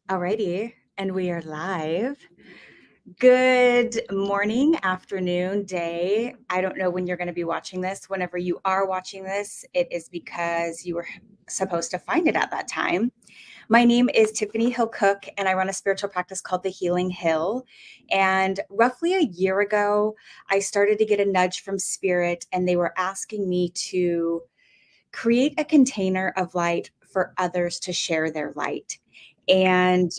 Alrighty, and we are live. Good morning, afternoon, day. I don't know when you're going to be watching this. Whenever you are watching this, it is because you were supposed to find it at that time. My name is Tiffany Hill Cook, and I run a spiritual practice called the Healing Hill. And roughly a year ago, I started to get a nudge from Spirit, and they were asking me to create a container of light for others to share their light. And,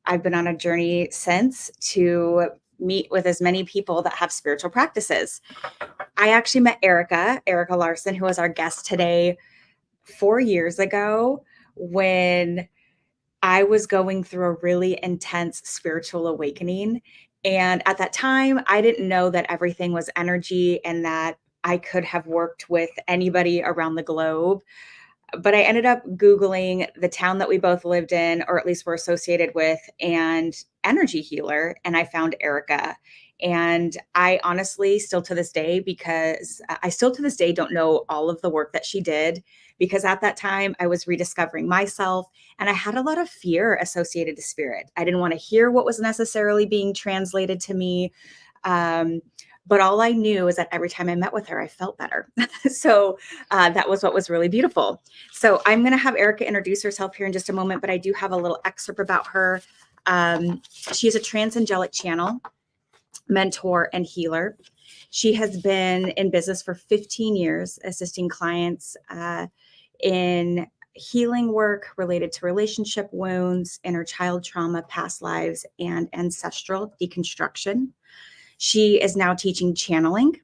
I've been on a journey since to meet with as many people that have spiritual practices. I actually met Erika Larsen, who was our guest today 4 years ago when I was going through a really intense spiritual awakening. And at that time, I didn't know that everything was energy and that I could have worked with anybody around the globe. But I ended up Googling the town that we both lived in, or at least were associated with, and energy healer. And I found Erika. And I honestly still to this day, because I still to this day don't know all of the work that she did, because at that time I was rediscovering myself and I had a lot of fear associated to spirit. I didn't want to hear what was necessarily being translated to me. Um, but all I knew is that every time I met with her, I felt better. So that was what was really beautiful. So I'm going to have Erika introduce herself here in just a moment, but I do have a little excerpt about her. She is a trance angelic channel, mentor, and healer. She has been in business for 15 years, assisting clients in healing work related to relationship wounds, inner child trauma, past lives, and ancestral deconstruction. She is now teaching channeling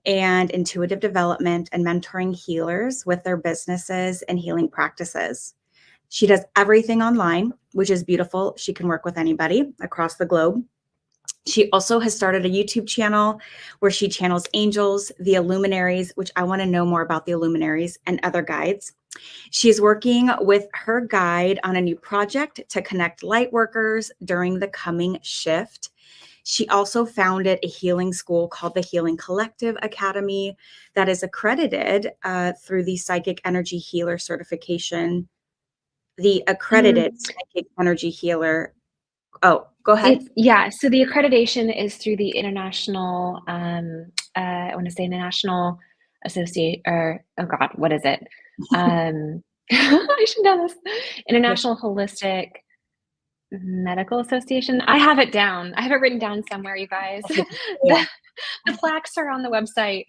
and intuitive development and mentoring healers with their businesses and healing practices. She does everything online, which is beautiful. She can work with anybody across the globe. She also has started a YouTube channel where she channels angels, the Illuminaries, which I want to know more about the Illuminaries, and other guides. She's working with her guide on a new project to connect lightworkers during the coming shift. She also founded a healing school called the Healing Collective Academy that is accredited through the Psychic Energy Healer certification, the accredited Psychic Energy Healer. Oh, go ahead. So the accreditation is through the International, I want to say International Associate, or oh God, what is it? I should know this. International Holistic Medical Association. I have it down. I have it written down somewhere, you guys. Yeah. The plaques are on the website,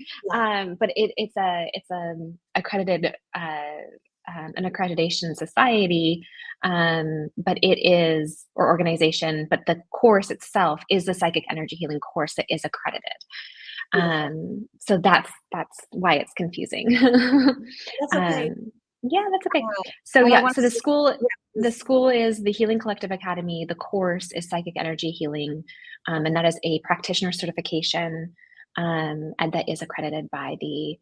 but it's a accredited an accreditation society, but it is or organization. But the course itself is the psychic energy healing course that is accredited. So that's why it's confusing. That's okay. Yeah, that's okay. Uh, So and I yeah, want so to say, the school is the Healing Collective Academy. The course is Psychic Energy Healing, and that is a practitioner certification, and that is accredited by the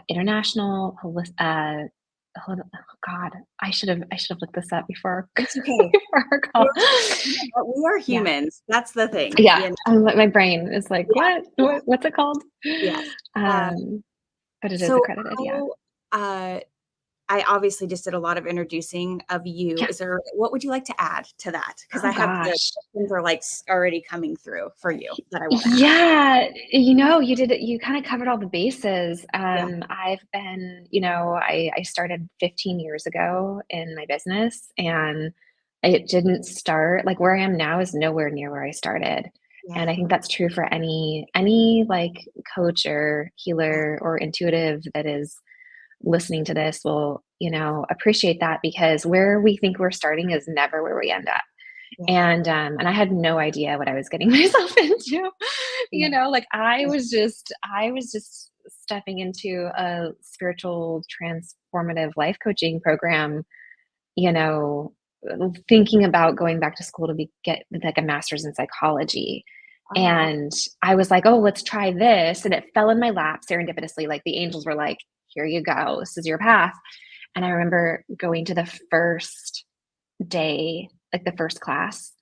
International oh God, I should have looked this up before it's okay. before our call. We are Yeah, humans. That's the thing. yeah. My brain is like, Yeah. Yeah. what's it called? Yes. Uh, Um, but it is so accredited. Yeah. how, uh, I obviously just did a lot of introducing of you. Yeah. What would you like to add to that? Because Oh I have the gosh. questions are like already coming through for you that I want to ask. Yeah, you did it. You kind of covered all the bases. Yeah. I've been, I started 15 years ago in my business, and it didn't start like where I am now is nowhere near where I started. And Yeah. I think that's true for any like coach or healer or intuitive that is listening to this will, appreciate that, because where we think we're starting is never where we end up. Yeah. And I had no idea what I was getting myself into. Yeah. Like I was just stepping into a spiritual transformative life coaching program, you know, thinking about going back to school to get like a master's in psychology. Oh, okay. And I was like, oh, let's try this. And it fell in my lap serendipitously. Like the angels were like, here you go. This is your path. And I remember going to the first day, like the first class.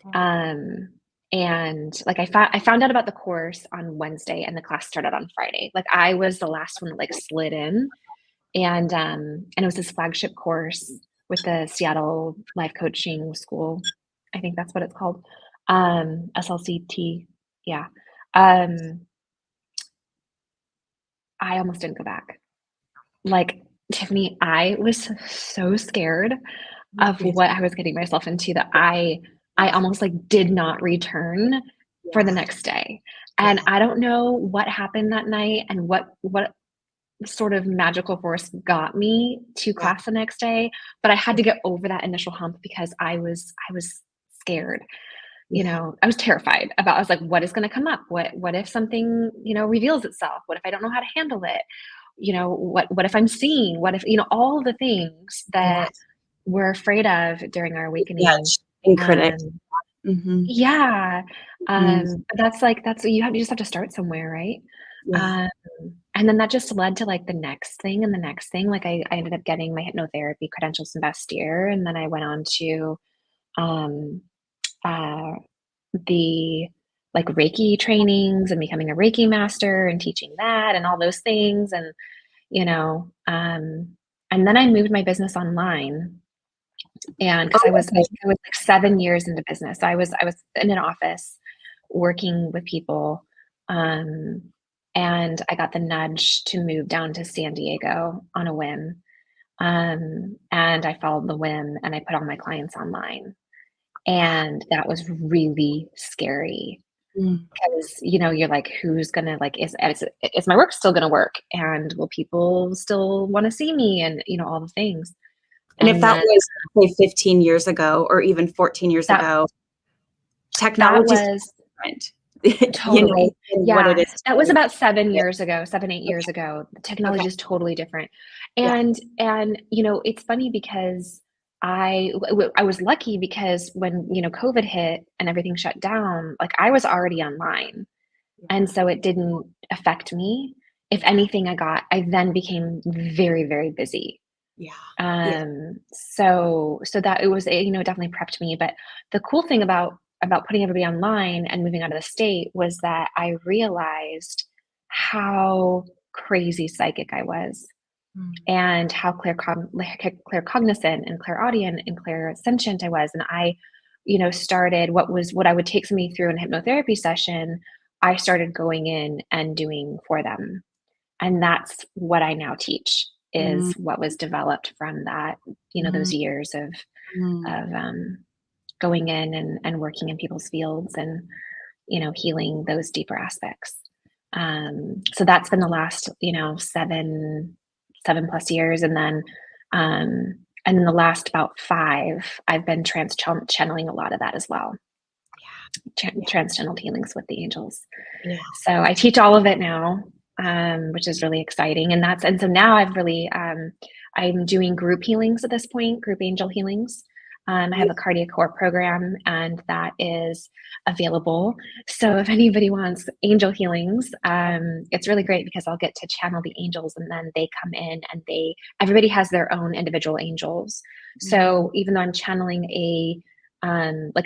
Okay. Um, and like I found out about the course on Wednesday and the class started on Friday. Like I was the last one that like slid in, and it was this flagship course. with the Seattle Life Coaching School. I think that's what it's called. SLCT. Yeah. Um, I almost didn't go back. Like, Tiffany, I was so scared of what I was getting myself into that I almost like did not return for the Yeah. next day. Yeah. And I don't know what happened that night and what sort of magical force got me to Yeah. class the next day, but I had to get over that initial hump because I was scared. Yeah. I was terrified about, I was like, what is going to come up? What if something, reveals itself? What if I don't know how to handle it? What if I'm seen? What if, all the things Yeah. that we're afraid of during our awakening. Judge and critic. Um, Mhm. yeah. Mhm. That's you just have to start somewhere, right? Yeah. Um, and then that just led to like the next thing and the next thing. Like I ended up getting my hypnotherapy credentials in best year, and then I went on to um, uh, the like Reiki trainings and becoming a Reiki master and teaching that and all those things. You know, um, and then I moved my business online, and because Oh, okay. I was like 7 years into business. I was in an office working with people, um, and I got the nudge to move down to San Diego on a whim. And I followed the whim and I put all my clients online. And that was really scary Mm. because, you're like, who's gonna like, is my work still gonna work? And will people still want to see me? And, all the things. And if And that then was, say, 15 years ago or even 14 years that ago, that technology is was different, than than what it yeah, is that was today. about 7 years ago, 7, 8 years Okay. ago. The Okay. technology is totally different. Yeah. And, it's funny because I was lucky because when, COVID hit and everything shut down, like, I was already online, and so it didn't affect me. If Yeah. anything, I then became very, very busy. Yeah. Yeah. So that it was, it definitely prepped me. But the cool thing about putting everybody online and moving out of the state was that I realized how crazy psychic I was Mm. and how claircognizant and clairaudient and clairsentient I was. And I, started what I would take somebody through in a hypnotherapy session, I started going in and doing for them. And that's what I now teach, Mm. is what was developed from that, Mm. those years Mm. of going in and working in people's fields and, healing those deeper aspects. So that's been the last, 7+ years. And then the last about 5, I've been channeling a lot of that as well. Yeah. Trance channeled healings with the angels. Yeah. So I teach all of it now, which is really exciting. And so now I'm doing group healings at this point, group angel healings. I Yeah. have a cardiac core program, and that is available. So if anybody wants angel healings, it's really great because I'll get to channel the angels, and then they come in and everybody has their own individual angels. Mm. So even though I'm channeling like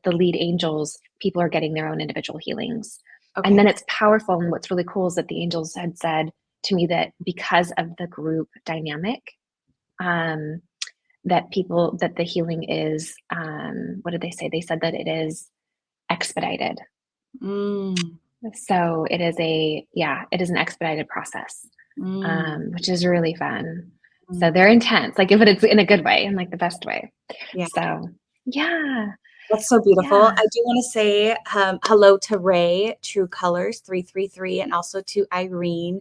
the lead angels, people are getting their own individual healings. And Okay. then it's powerful. And what's really cool is that the angels had said to me that because of the group dynamic, um, that the healing is, what did they say? They said that it is expedited. Mm. So it is an expedited process, Mm. which is really fun. So Mm. they're intense, like, but it's in a good way, in like the best way. Yeah. So yeah, That's so beautiful. yeah. I do want to say hello to Ray, True Colors 333, and also to Irene.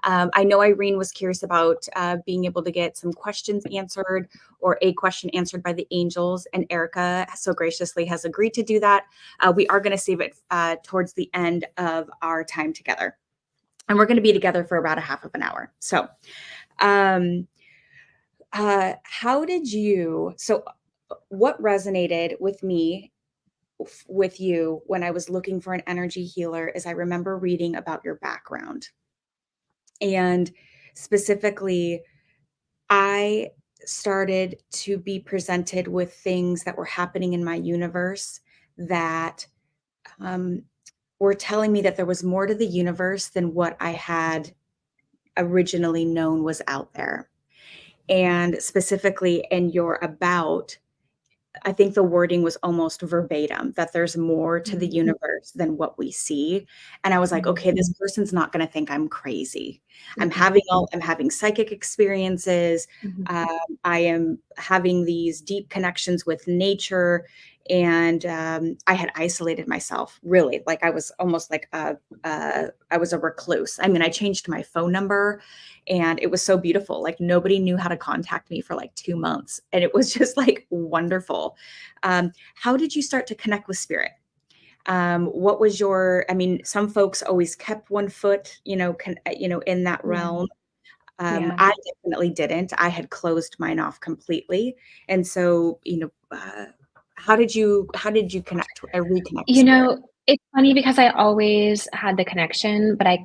I know Irene was curious about being able to get some questions answered or a question answered by the angels, and Erika so graciously has agreed to do that. We are going to save it towards the end of our time together. And we're going to be together for about a half of an hour. So, um, how did you? So, what resonated with me with you when I was looking for an energy healer is I remember reading about your background. And specifically, I started to be presented with things that were happening in my universe that um, were telling me that there was more to the universe than what I had originally known was out there. And specifically in your about, I think the wording was almost verbatim, that there's more to the Mhm. universe than what we see. And I was like, Mhm. okay, this person's not going to think I'm crazy. Mm-mm. I'm having psychic experiences. Mhm. I am having these deep connections with nature. And I had isolated myself really, like I was almost like I was a recluse. I mean, I changed my phone number and it was so beautiful. Like nobody knew how to contact me for like 2 months. And it was just like wonderful. How did you start to connect with spirit? What was your, I mean, some folks always kept one foot, in that Yeah. realm. Yeah. I definitely didn't. I had closed mine off completely. And so, how did you reconnect with You spirit? know, it's funny because I always had the connection, but I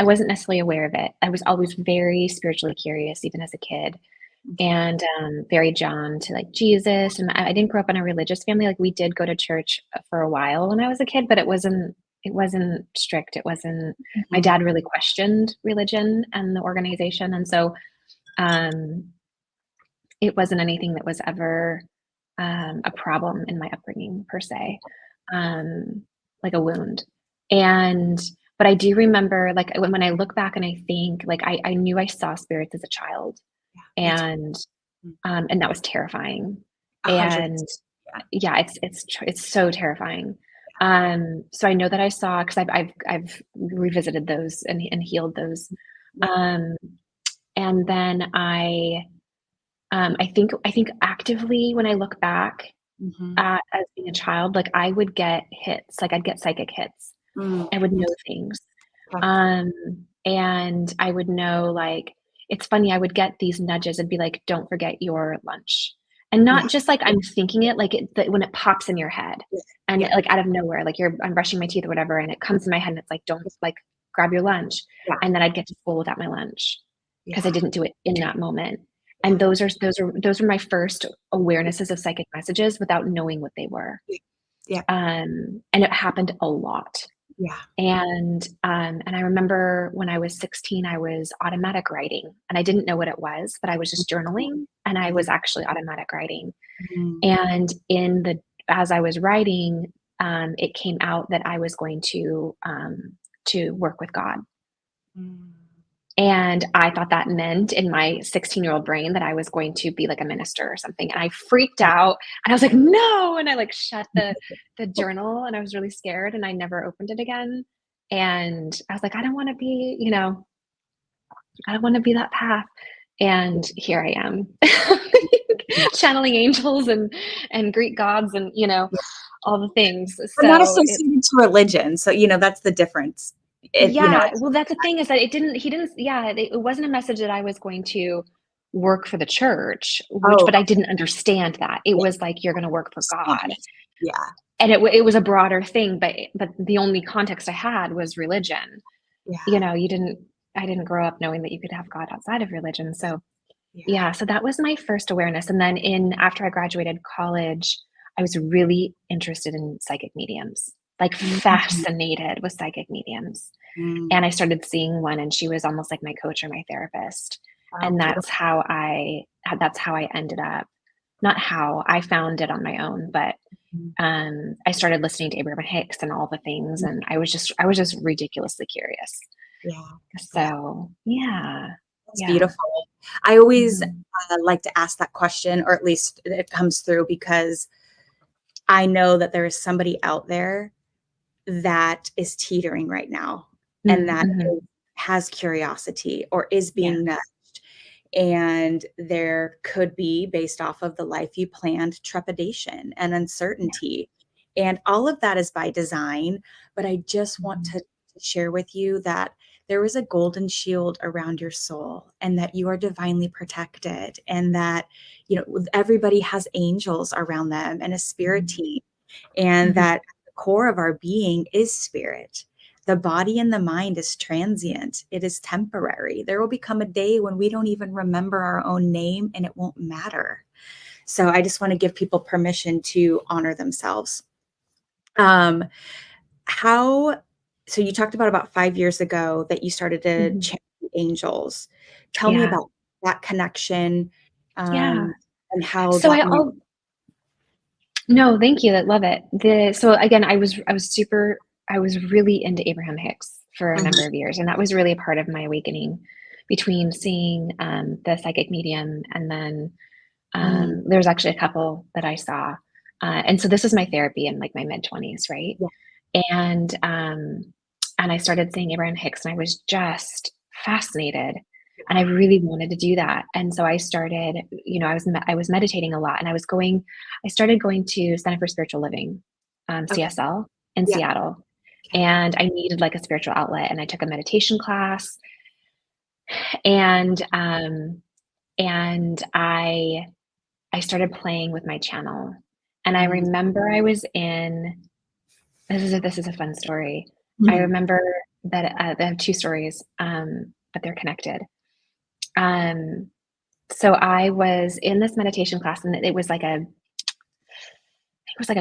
wasn't necessarily aware of it. I was always very spiritually curious, even as a kid, and very drawn to like Jesus. And I didn't grow up in a religious family. Like we did go to church for a while when I was a kid, but it wasn't strict. It wasn't. My Mhm. dad really questioned religion and the organization, and so um, it wasn't anything that was ever a problem in my upbringing per se, um, like a wound. And but I do remember, like when I look back and I think, like I knew I saw spirits as a child, Yeah, me too. and Mm. and that was terrifying. 100%. And yeah, it's so terrifying. So I know that I saw because I've revisited those and healed those. Yeah. Um, and then I think actively when I look back Mhm. at as being a child, like I would get hits, like I'd get psychic hits. Mm. I would know things. Okay. Um, and I would know, like, it's funny, I would get these nudges and be like, don't forget your lunch. And Yeah. not just like I'm thinking it, like when it pops in your head Yeah. and Yeah. like out of nowhere, like I'm brushing my teeth or whatever, and it comes in my head and it's like, don't like grab your lunch. Yeah. And then I'd get to school without my lunch because I Yeah. didn't do it in that moment. Yeah. And those are my first awarenesses of psychic messages without knowing what they were. Yeah. Yeah. And it happened a lot. Yeah. And I remember when I was 16, I was automatic writing, and I didn't know what it was, but I was just journaling, and I Mhm. was actually automatic writing. Mhm. And as I was writing, it came out that I was going to work with God. Mm. And I thought that meant in my 16-year-old brain that I was going to be like a minister or something. And I freaked Yeah. out and I was like, no. And I like shut the journal and I was really scared and I never opened it again. And I was like, I don't want to be, I don't want to be that path. And here I am Yeah. channeling angels and Greek gods and Yeah. all the things. We're not So it's associated to religion, so, that's the difference. Yeah, It's well, that's the thing is that he didn't yeah, it wasn't a message that I was going to work for the church, oh, but I okay. didn't understand that. It Yeah. was like, "You're gonna work for God." Astonished. Yeah. And it was a broader thing, but the only context I had was religion. Yeah. You know, you didn't I didn't grow up knowing that you could have God outside of religion, so Yeah. yeah, so that was my first awareness, and then after I graduated college, I was really interested in psychic mediums, like, Mhm. fascinated with psychic mediums. Mm. And I started seeing one, and she was almost like my coach or my therapist, Oh, and beautiful. that's how I ended up not how, I found it on my own, but, Mhm. I started listening to Abraham Hicks and all the things, and I was just ridiculously curious. Yeah. Yeah. So, yeah. That's Yeah. beautiful. I always, Mhm. like to ask that question, or at least it comes through because I know that there is somebody out there that is teetering right now and Mm, that mhm. has curiosity or is Yeah. being nudged. And there could be, based off of the life you planned, trepidation and Yeah. uncertainty. And all of that is by design. But I just want Mhm. to share with you that there is a golden shield around your soul and that you are divinely protected and that, everybody has angels around them and a spirit Mhm. team and Mhm. that the core of our being is spirit. The body and the mind is transient. It is temporary. There will become a day when we don't even remember our own name and it won't matter. So I just want to give people permission to honor themselves. Um, how, so you talked about 5 years ago that you started to Mhm. channel angels. Tell me Yeah. about. that connection, Yeah. and how So that might. no, thank you. I love it. So again, I was really into Abraham Hicks for a number Mhm, of years, and that was really a part of my awakening between seeing the psychic medium, and then mm, there's actually a couple that I saw, and so this was my therapy in like my mid-20s, right? yeah, And I started seeing Abraham Hicks, and I was just fascinated, and I really wanted to do that. And so I started, I was meditating a lot, and I started going to Center for Spiritual Living, okay, CSL in yeah, Seattle, okay, and I needed like a spiritual outlet, and I took a meditation class, and I started playing with my channel, and I mm, remember I was in. This is a fun story. I mhm, remember that I have 2 stories, but they're connected. Um, so I was in this meditation class, and it was like a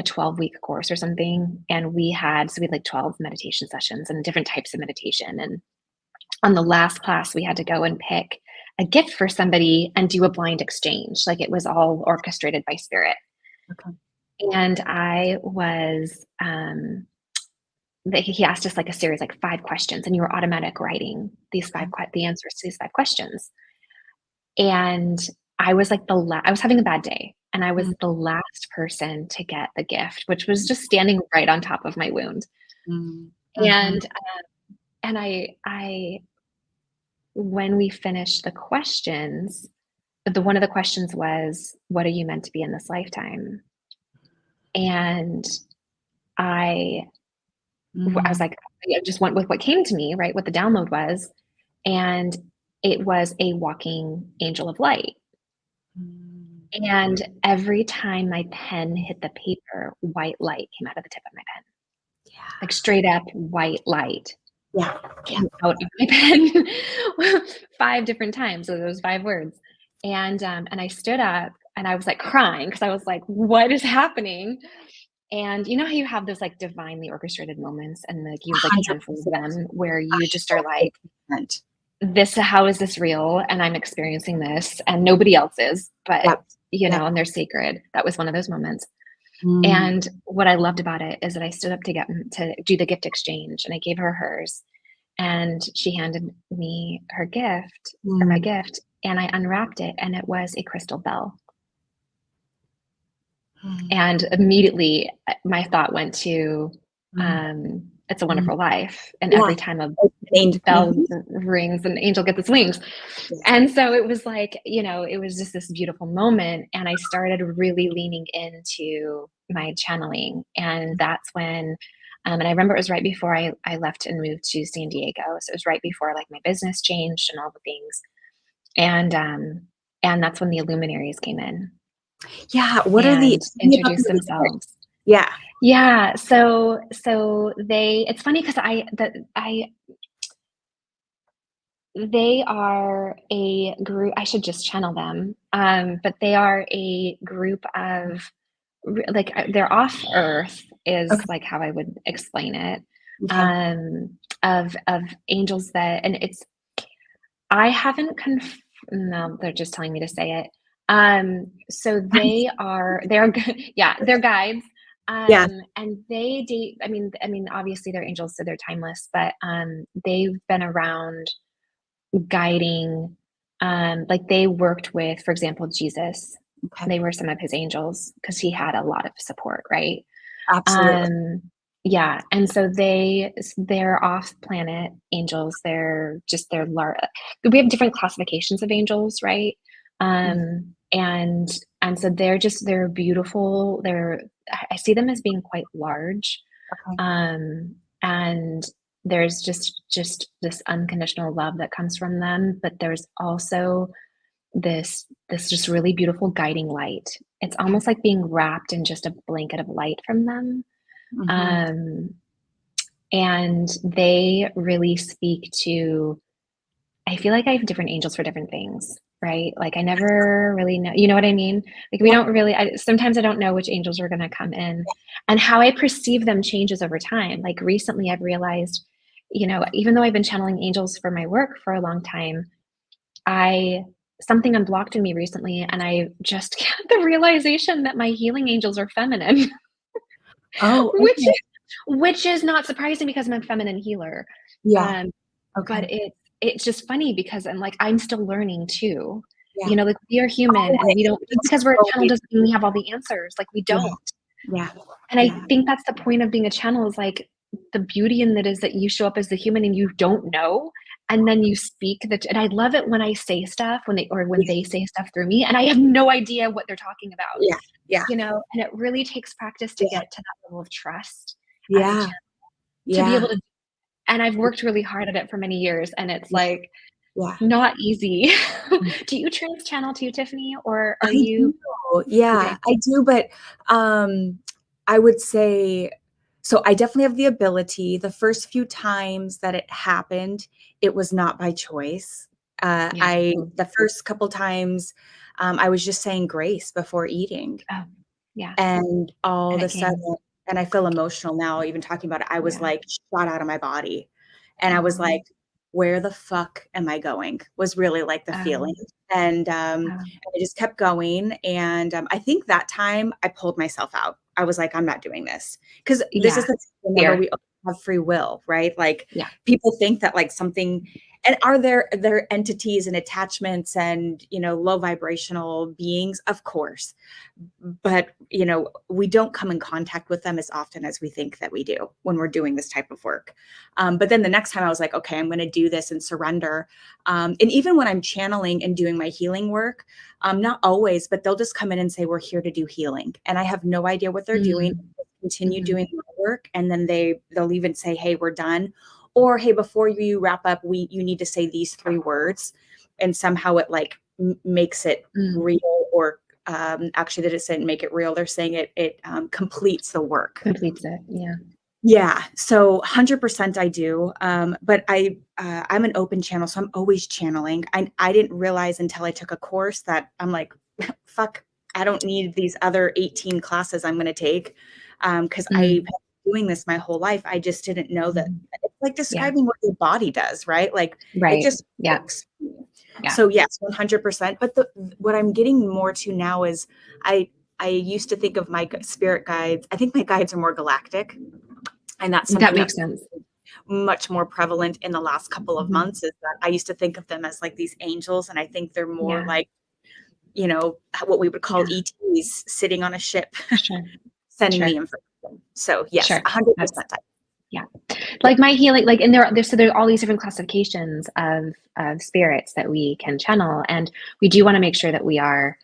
12-week course or something, and we had like 12 meditation sessions and different types of meditation, and on the last class, we had to go and pick a gift for somebody and do a blind exchange, like, it was all orchestrated by spirit, okay, and I was, that he asked us like a series, like 5 questions, and you were automatic writing okay, the answers to these 5 questions. And I was like I was having a bad day, and I was mm, the last person to get the gift, which was just standing right on top of my wound. mm, mhm, And I when we finished the questions, one of the questions was, "What are you meant to be in this lifetime?" And I I was mm, like, I just went with what came to me, right? What the download was. And it was a walking angel of light. mm, And every time my pen hit the paper, white light came out of the tip of my pen, like yeah, straight up white light yeah, yeah, came out of my pen 5 different times. So those 5 words. And I stood up, and I was like crying because I was like, what is happening? And you know how you have those like divinely orchestrated moments, and like you like can't believe 100%, them, where you just are like, 100%. how is this real? And I'm experiencing this, and nobody else is, but Yep, yep, and they're sacred. That was one of those moments. mm, And what I loved about it is that I stood up to do the gift exchange, and I gave her hers, and she handed me her gift, or my mm, gift, and I unwrapped it, and it was a crystal bell. mm, And immediately my thought went to, mm, It's a mm, Wonderful Life. And yeah, every time a bell mhm, rings, an angel gets its wings. yeah, And so it was like, it was just this beautiful moment. And I started really leaning into my channeling. And that's when, and I remember it was right before I left and moved to San Diego. So it was right before like my business changed and all the things. And that's when the Illuminaries came in yeah, what are the and tell me about introduced the Illuminati. themselves. Yeah, Yeah, so it's funny because they are a group. I should just channel them, but they are a group of they're off Earth is okay, like how I would explain it, okay, of angels that, and it's I haven't no, they're just telling me to say it. So they're yeah, they're guides. yeah, And they date, obviously they're angels, so they're timeless, but they've been around guiding, like they worked with, for example, Jesus. okay, They were some of his angels because he had a lot of support, right? absolutely, Um, yeah, and so they're off planet angels. We have different classifications of angels, right? mm, And so they're beautiful. I see them as being quite large. okay, And there's just this unconditional love that comes from them, but there's also this just really beautiful guiding light. It's okay, almost like being wrapped in just a blanket of light from them. mhm, Um, and they really speak to, I feel like I have different angels for different things, right? Like I never really know, you know what I mean? Like we yeah, don't really, sometimes I don't know which angels are going to come in, and how I perceive them changes over time. Like recently I've realized, even though I've been channeling angels for my work for a long time, I something unblocked in me recently, and I just had the realization that my healing angels are feminine, Oh, which okay. is which is not surprising because I'm a feminine healer. Yeah. Um, but Okay. it's just funny because I'm still learning too. Yeah. Like, we are human, and we Always. don't, just It's because we're a channel always. doesn't mean we have all the answers, like, we Yeah. don't. Yeah. And I Yeah. think that's the point of being a channel, is, like, the beauty in it is that you show up as the human and you don't know, and then you speak and I love it when I say stuff, when Yeah. they say stuff through me, and I have no idea what they're talking about, Yeah. Yeah. and it really takes practice to Yeah. get to that level of trust as a Yeah. channel, to be able Yeah. to, and I've worked really hard at it for many years, and it's, Yeah. like, Yeah. not easy. Do you trans channel too, Tiffany, or are I you do. Yeah, okay? I do, but, um, I would say so I definitely have the ability. The first few times that it happened, it was not by choice. Yeah. The first couple times, I was just saying grace before eating, Oh, yeah, and all and of a it came. sudden and I feel emotional now even talking about it. I was, Yeah. like, shot out of my body, and I was Oh, like, "Where the fuck am I going?" was really, like, the feeling, oh, and, oh. I just kept going, and, I think that time I pulled myself out. I was like, "I'm not doing this," because this is Yeah, the remember, fear. we all have free will, right? Like, Yeah. people think that, like, something and are there entities and attachments and, low vibrational beings? Of course. But, we don't come in contact with them as often as we think that we do when we're doing this type of work. But then the next time I was like, okay, I'm going to do this and surrender. And even when I'm channeling and doing my healing work, not always, but they'll just come in and say, we're here to do healing. And I have no idea what they're doing. Mm, Continue mhm, doing my work. And then they'll even say, hey, we're done. Or, hey, before you wrap up, you need to say these 3 words. And somehow it like makes it mm. real or actually, they didn't say make it real. They're saying it completes the work. Completes it, yeah. Yeah, so 100% I do. But I'm an open channel, so I'm always channeling. I didn't realize until I took a course that I'm like, fuck, I don't need these other 18 classes I'm going to take because I've Mm, been doing this my whole life. I just didn't know that mhm. it's like Yeah, describing what your body does, right? Like it right. just Yeah, works. yeah. So yes, 100%. But what I'm getting more to now is I I used to think of my spirit guides. I think my guides are more galactic, and that's That something makes that's sense. much more prevalent in the last couple of Mhm. months. Is that I used to think of them as like these angels, and I think they're more Yeah, like what we would call yeah. ETs sitting on a ship, Sure, sending sure, me information. So yes, sure. That's 100%. yeah. Yeah, Like, my healing, like, and there are all these different classifications of spirits that we can channel, and we do wanna make sure that we are,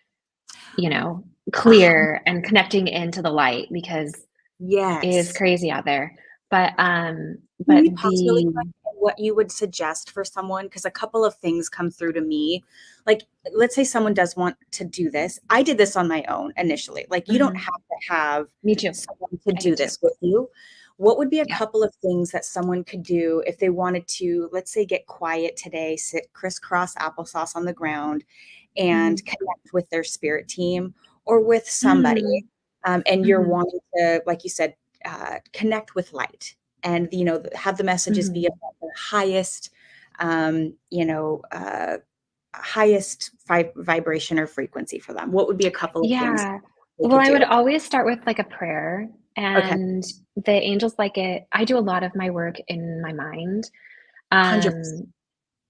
you know, uh, clear and connecting into the light, because it is yes. crazy out there. But, Can but we pause really the quick on what you would suggest for someone? Because a couple of things come through to me. Like, let's say someone does want to do this. I did this on my own initially. Like, you don't Mhm. have to have Me too. someone to I do did too. this with you. What would be a Yeah. couple of things that someone could do if they wanted to, let's say, get quiet today, sit crisscross applesauce on the ground, and Mhm. connect with their spirit team or with somebody? Mm. And you're Mhm. wanting to, like you said, connect with light and have the messages be Mhm. about the highest highest vibration or frequency for them. What would be a couple of things Yeah. they Well, could I would do? always start with, like, a prayer, Okay, and the angels like it. I do a lot of my work in my mind, 100%.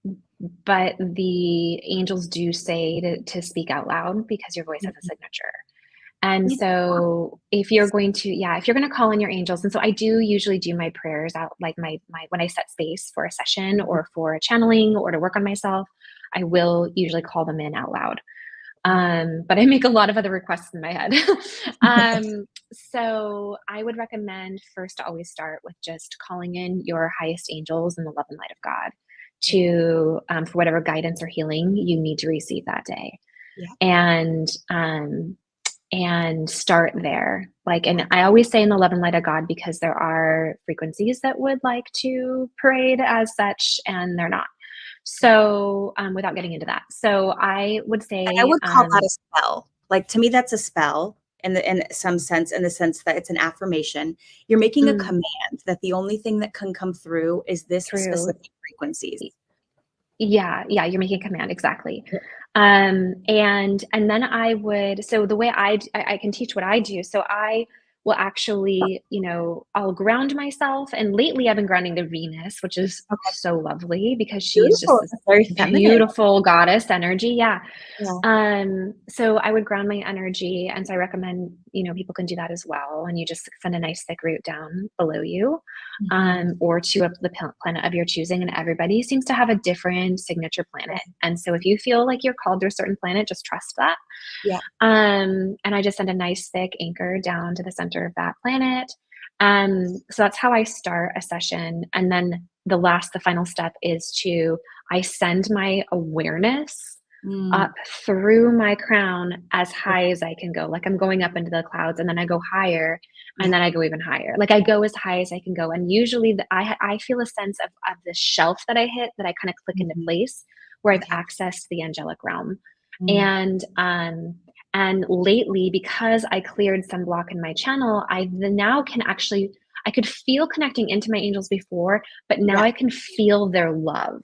um, but the angels do say to speak out loud, because your voice has a Mhm. signature. And Yeah. so if you're gonna call in your angels, and so I do usually do my prayers out, like, my when I set space for a session or for a channeling or to work on myself, I will usually call them in out loud. But I make a lot of other requests in my head. So I would recommend first to always start with just calling in your highest angels and the love and light of God Yeah. to for whatever guidance or healing you need to receive that day. Yeah. And start there. Like, Yeah. and I always say in the love and light of God, because there are frequencies that would like to parade as such, and they're not. So, without getting into that. So I would And I say, would call that a spell. Like, to me, that's a spell in some sense, in the sense that it's an affirmation. You're making a mm, command that the only thing that can come through is this through, specific frequencies. yeah, yeah, you're making a command, exactly. Yeah. And then I would, so the way I can teach what I do. So I will actually, I'll ground myself. And lately I've been grounding to Venus, which is Okay. so lovely because she's just Beautiful. this Very feminine. beautiful goddess energy. Yeah. Yeah. So I would ground my energy. And so I recommend, people can do that as well. And you just send a nice thick root down below you, Mhm. or to the planet of your choosing. And everybody seems to have a different signature planet. And so if you feel like you're called to a certain planet, just trust that. Yeah. And I just send a nice thick anchor down to the center of that planet. So that's how I start a session. And then the final step is I send my awareness Mm. up through my crown as high as I can go. Like I'm going up into the clouds, and then I go higher, and Yeah. then I go even higher. Like I go as high as I can go. And usually I feel a sense of the shelf that I hit, that I kind of click into Mhm. place, where I've Okay. accessed the angelic realm. Mm. And lately, because I cleared some block in my channel, now can actually, I could feel connecting into my angels before, but now Yeah. I can feel their love.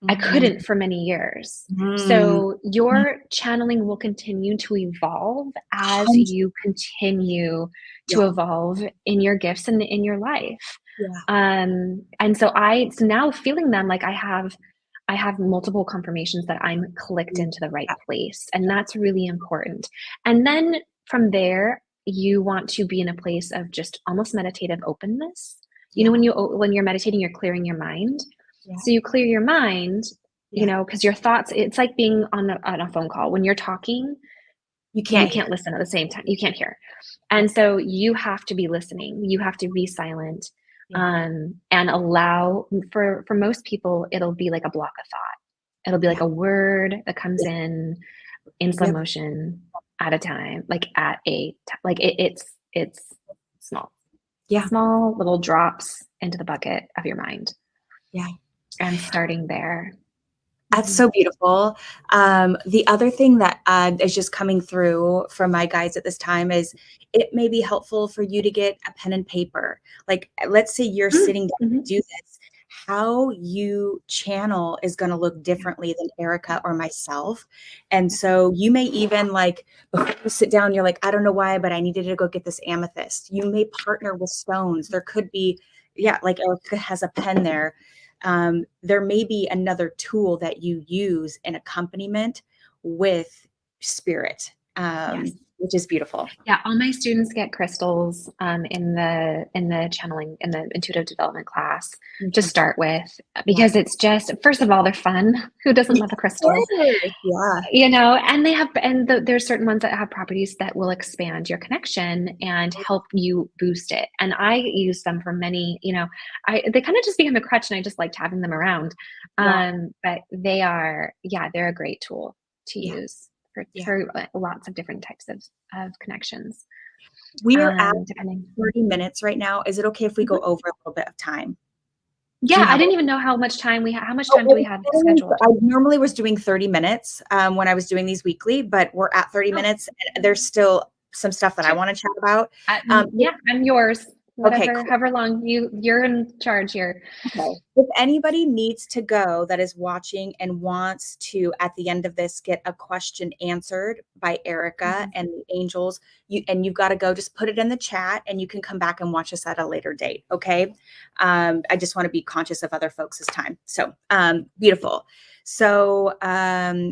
I Mhm. couldn't for many years. Mm. So your channeling will continue to evolve as 100. you continue to Yeah. evolve in your gifts and in your life. Yeah. And so now feeling them, like I have multiple confirmations that I'm clicked Mm. into the right Yeah. place. And that's really important. And then from there, you want to be in a place of just almost meditative openness. Yeah. When you're meditating, you're clearing your mind. Yeah. So you clear your mind, Yeah. because your thoughts, it's like being on a phone call. When you're talking, You you can't hear. can't listen at the same time. You can't hear. Yeah. And so you have to be listening. You have to be silent, Yeah. and allow, for most people, it'll be like a block of thought. It'll be like Yeah. a word that comes Yeah. in slow Yep. motion at a time, like it's small, Yeah. small little drops into the bucket of your mind, Yeah. and starting there. That's Mhm. so beautiful. The other thing that is just coming through from my guides at this time is it may be helpful for you to get a pen and paper. Like, let's say you're Mm, sitting down to mhm. do this. How you channel is going to look Yeah, differently than Erica or myself. And so you may even like, before you sit down, you're like, I don't know why, but I needed to go get this amethyst. You may partner with stones. There could be, yeah, yeah, like Erica has a pen there. There may be another tool that you use in accompaniment with spirit, yes. which is beautiful. Yeah, all my students get crystals, in the channeling, in the intuitive development class, to Okay. start with, Yeah. because it's just, first of all, they're fun. Who doesn't Yeah, love a of crystal? course. Yeah. And there's certain ones that have properties that will expand your connection and help you boost it. And I use them for many, they kind of just became a crutch, and I just liked having them around. Yeah. But they're a great tool to Yeah. use for, Yeah. lots of different types of connections, We are at depending. 30 minutes right now. Is it okay if we go Mhm. over a little bit of time? Do Yeah, you I have didn't even know how much Oh, time do well, we have I scheduled? normally was doing 30 minutes when I was doing these weekly, but we're at 30 Oh, minutes. And there's still some stuff that I sure. want to chat about. Yeah, I'm yours. Okay, Whatever, cool. however long you're in charge here. Okay. If anybody needs to go that is watching and wants to, at the end of this, get a question answered by Erica Mhm. and the angels, you've got to go, just put it in the chat and you can come back and watch us at a later date. Okay. I just want to be conscious of other folks' time. So beautiful. So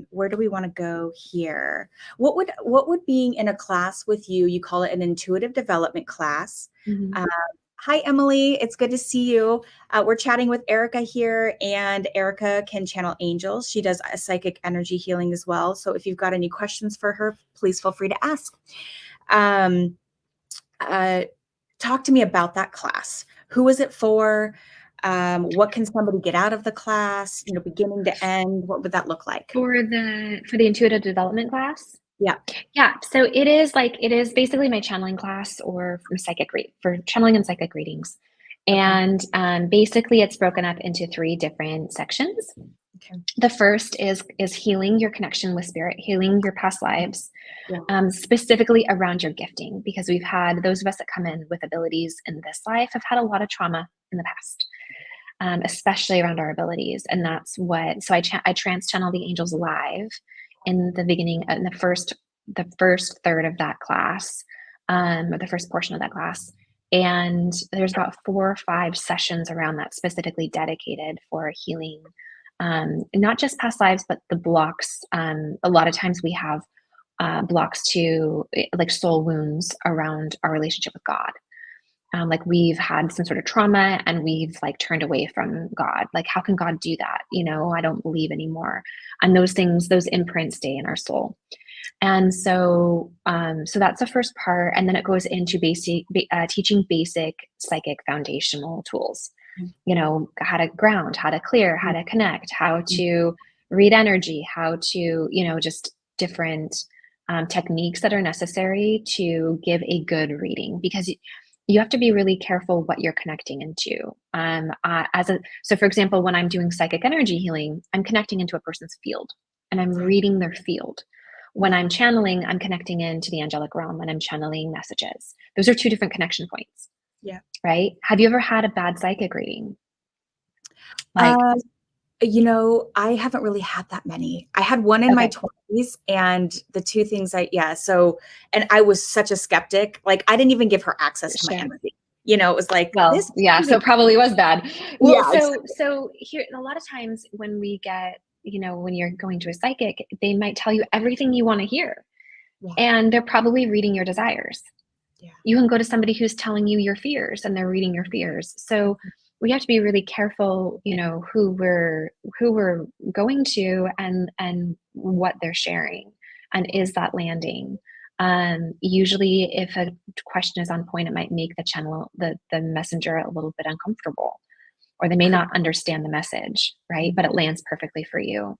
where do we want to go here? What would being in a class with you call it an intuitive development class? Mhm. Um, Hi, Emily. It's good to see you. We're chatting with Erica here, and Erica can channel angels. She does a psychic energy healing as well. So if you've got any questions for her, please feel free to ask. Um, uh, Talk to me about that class. Who is it for? What can somebody get out of the class? Beginning to end, what would that look like? For the intuitive development class? Yeah. Yeah, so it is basically my channeling class, or for channeling and psychic readings. Okay. And basically it's broken up into three different sections. Okay. The first is healing your connection with spirit, healing your past lives, Yeah. specifically around your gifting, because we've had those of us that come in with abilities in this life have had a lot of trauma in the past, especially around our abilities. And that's what, so I trance channel the angels live. in the beginning, in the first third of that class, or the first portion of that class. And there's about 4 or 5 sessions around that specifically dedicated for healing, not just past lives, but the blocks. A lot of times we have blocks to like soul wounds around our relationship with God. Like we've had some sort of trauma and we've like turned away from God. Like, how can God do that? I don't believe anymore. And those things, those imprints stay in our soul. And so, so that's the first part. And then it goes into teaching basic psychic foundational tools, how to ground, how to clear, how to connect, how to read energy, how to, just different techniques that are necessary to give a good reading, because you have to be really careful what you're connecting into. So for example, when I'm doing psychic energy healing, I'm connecting into a person's field and I'm reading their field. When I'm channeling, I'm connecting into the angelic realm and I'm channeling messages. Those are 2 different connection points. Yeah. Right? Have you ever had a bad psychic reading? Like, I haven't really had that many. I had one in my 20s, and the 2 things and I was such a skeptic. Like, I didn't even give her access to my energy. It was like, well, yeah, so it probably was bad. Well, Yeah, so here, a lot of times when we get, when you're going to a psychic, they might tell you everything you want to hear. Yeah. And they're probably reading your desires. Yeah. You can go to somebody who's telling you your fears and they're reading your fears. So we have to be really careful, who we're going to and what they're sharing, and is that landing. Usually if a question is on point, it might make the messenger a little bit uncomfortable, or they may not understand the message, right? But it lands perfectly for you.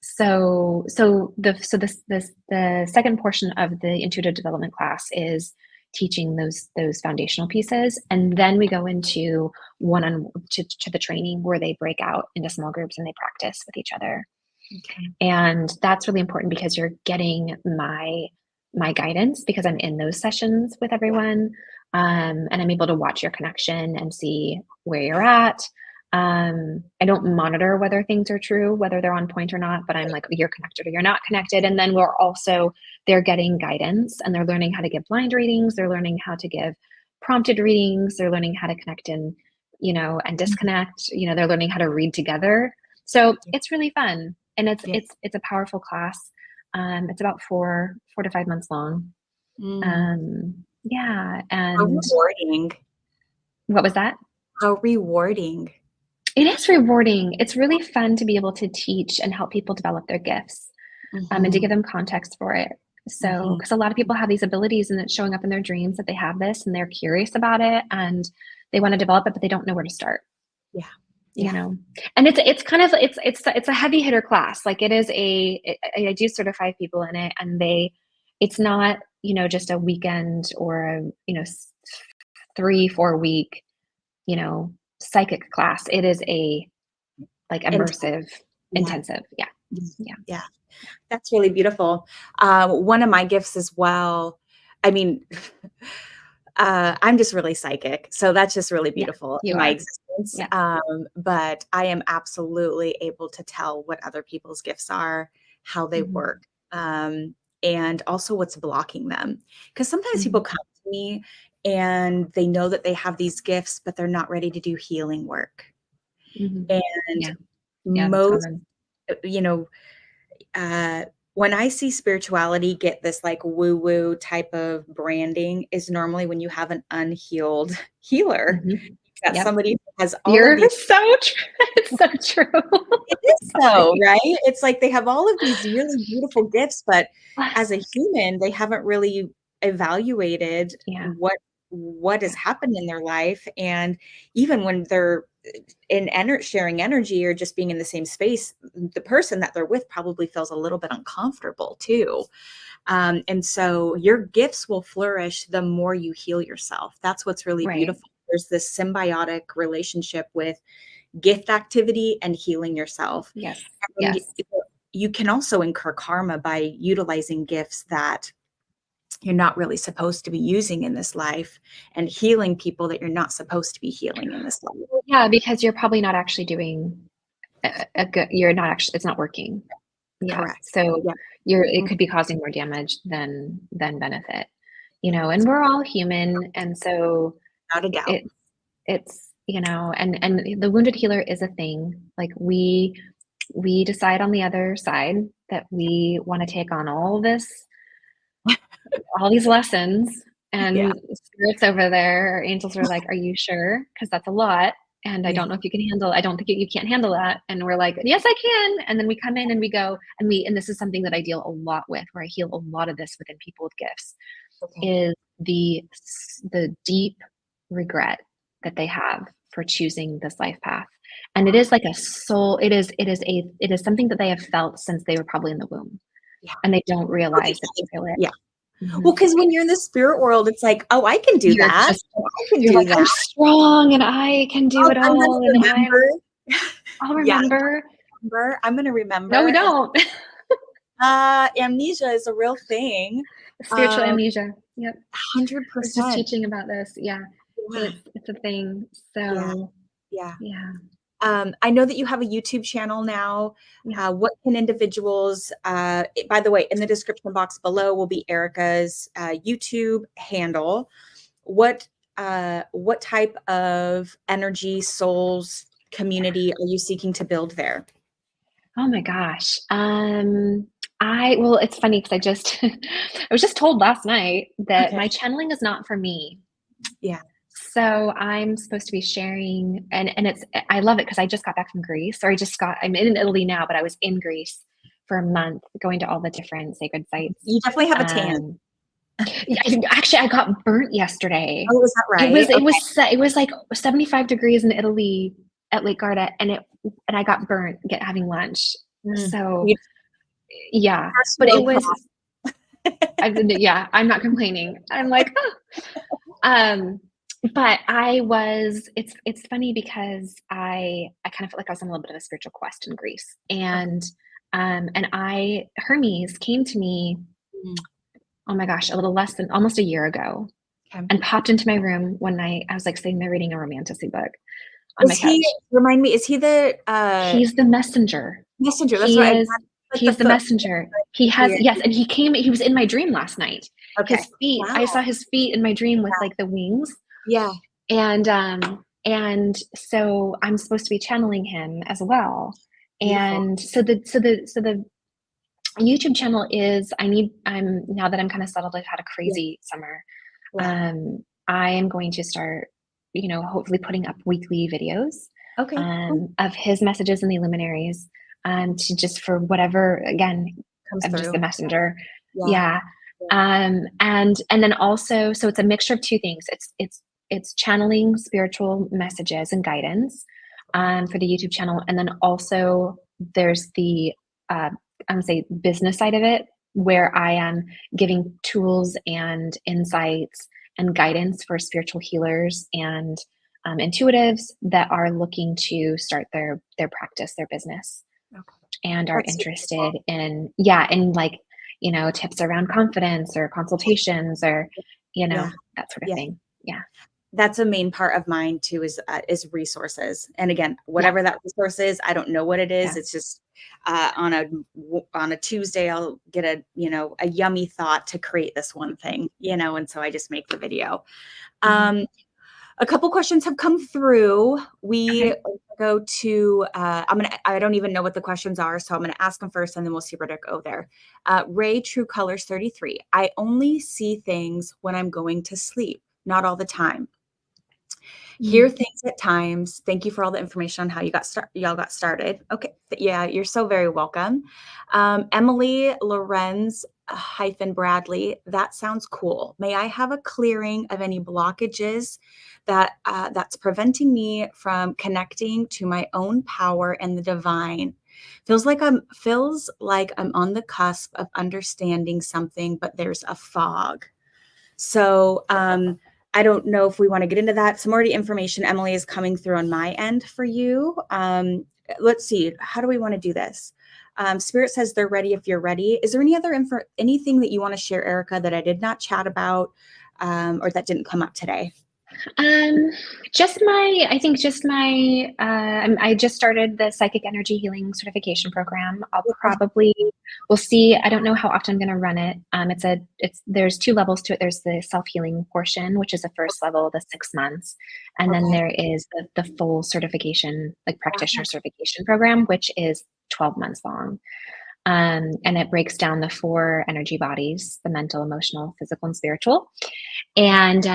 So the second portion of the intuitive development class is teaching those foundational pieces, and then we go into to the training where they break out into small groups and they practice with each other. Okay. And that's really important because you're getting my guidance, because I'm in those sessions with everyone, and I'm able to watch your connection and see where you're at. I don't monitor whether things are true, whether they're on point or not, but I'm like, you're connected or you're not connected. And then they're getting guidance and they're learning how to give blind readings. They're learning how to give prompted readings. They're learning how to connect and disconnect. They're learning how to read together. So it's really fun. And it's a powerful class. It's about 4 to 5 months long. Yeah. And how rewarding. What was that? How rewarding. It is rewarding. It's really fun to be able to teach and help people develop their gifts, and to give them context for it. So, because a lot of people have these abilities and it's showing up in their dreams that they have this and they're curious about it and they want to develop it, but they don't know where to start. Yeah. And it's kind of, it's a heavy hitter class. Like I do certify people in it, and it's not, just a weekend or a, 3-4 week, psychic class. It is a immersive, intensive. Yeah. That's really beautiful. One of my gifts as well, I mean, I'm just really psychic, so that's just really beautiful in my existence. But I am absolutely able to tell what other people's gifts are, how they work, and also what's blocking them. Because sometimes people come to me and they know that they have these gifts, but they're not ready to do healing work. And most, when I see spirituality get this like woo-woo type of branding is normally when you have an unhealed healer. That somebody who has all of these. So true. It's so true. It is so, right? It's like they have all of these really beautiful gifts, but as a human, they haven't really evaluated what has happened in their life. And even when they're sharing energy or just being in the same space, the person that they're with probably feels a little bit uncomfortable too. And so your gifts will flourish the more you heal yourself. That's what's really beautiful. There's this symbiotic relationship with gift activity and healing yourself. Yes. You can also incur karma by utilizing gifts that you're not really supposed to be using in this life, and healing people that you're not supposed to be healing in this life. Yeah, because you're probably not actually doing it's not working. Yeah. Correct. So Yeah. it could be causing more damage than benefit, and we're all human. And so Without a doubt. it's, and the wounded healer is a thing. Like we decide on the other side that we want to take on all these lessons, Yeah. and spirits over there, or angels are like, "Are you sure? Because that's a lot, and I Yeah. don't know if you can handle. I don't think you can't handle that." And we're like, "Yes, I can." And then we come in and we go, and this is something that I deal a lot with, where I heal a lot of this within people with gifts, Okay. is the deep regret that they have for choosing this life path. And it is like a soul. It is something that they have felt since they were probably in the womb, Yeah. and they don't Okay. realize that they feel it. Yeah. Well, Mhm. because when you're in the spirit world, it's like, oh, I can do You're that. just Oh, I can you're do like, "I'm that. strong and I can do it I'm gonna all, and remember. I'll Yeah, remember." I'm gonna No, we remember. And don't. amnesia is a real thing. Spiritual amnesia. Yep. I was just 100%. teaching about this. Yeah. So Yeah. it's a thing. Yeah. So, Yeah. yeah. I know that you have a YouTube channel now. Yeah. What can individuals, by the way, in the description box below will be Erika's YouTube handle. What type of energy, souls, community are you seeking to build there? Oh my gosh. Well, it's funny because I was just told last night that Okay. my channeling is not for me. Yeah. So I'm supposed to be sharing, and I love it because I just got back from Greece, or I'm in Italy now, but I was in Greece for a month, going to all the different sacred sites. You definitely have a tan. Um, yeah, actually, I got burnt yesterday. Oh, is that It was right? it Okay. was it was like 75 degrees in Italy at Lake Garda, and I got burnt having lunch. So You yeah, but personal it was yeah, I'm not complaining. I'm like, "Oh." Um, but it's funny because I kind of felt like I was on a little bit of a spiritual quest in Greece. Okay. And Hermes came to me, Mm. oh my gosh, a little less than almost a year ago, Okay. and popped into my room one night. I was like sitting there reading a romantasy book on my Is he, couch. remind me, is he the He's the messenger. messenger? That's He what I is like the he's the foot. messenger. He has, Yeah. yes, and he was in my dream last night. Okay. His feet, I Wow. saw his feet in my dream with like the wings. Yeah. And so I'm supposed to be channeling him as well. Beautiful. And so the YouTube channel is, I'm now that I'm kind of settled, I've had a Yeah. crazy summer. Yeah. I am going to start, hopefully putting up weekly videos Okay. Cool. of his messages in the Illuminaries, to just, for whatever, again, Comes I'm just the through. messenger. Yeah. Yeah. Yeah. And then also, so it's a mixture of two things. It's channeling spiritual messages and guidance, for the YouTube channel. And then also there's the, I would say, business side of it, where I am giving tools and insights and guidance for spiritual healers and intuitives that are looking to start their practice, their business, Okay. and are That's super interested cool. in, yeah, in, like, tips around confidence or consultations, or Yeah. that sort of Yeah. thing. Yeah. That's a main part of mine too, is resources. And again, Yeah. whatever that resource is, I don't know what it is. Yeah. It's just on a Tuesday, I'll get a yummy thought to create this one thing, and so I just make the video. Mhm. A couple questions have come through. We Okay. go to, I don't even know what the questions are, so I'm going to ask them first and then we'll see where to go there. Ray True Colors 33. I only see things when I'm going to sleep, not all the time. Hear Mm. things at times. Thank you for all the information on how y'all got started. Okay. Yeah, you're so very welcome. Emily Lorenz Bradley. That sounds cool. May I have a clearing of any blockages that's preventing me from connecting to my own power and the divine? Feels like I'm on the cusp of understanding something, but there's a fog. So I don't know if we want to get into that. Some already information, Emily, is coming through on my end for you. Let's see. How do we want to do this? Spirit says they're ready if you're ready. Is there any other anything that you want to share, Erika, that I did not chat about, or that didn't come up today? I just started the psychic energy healing certification program. We'll see. I don't know how often I'm going to run it. There's 2 levels to it. There's the self-healing portion, which is the first level, the 6 months. And then there is the full certification, like practitioner certification program, which is 12 months long. And it breaks down the 4 energy bodies: the mental, emotional, physical, and spiritual. And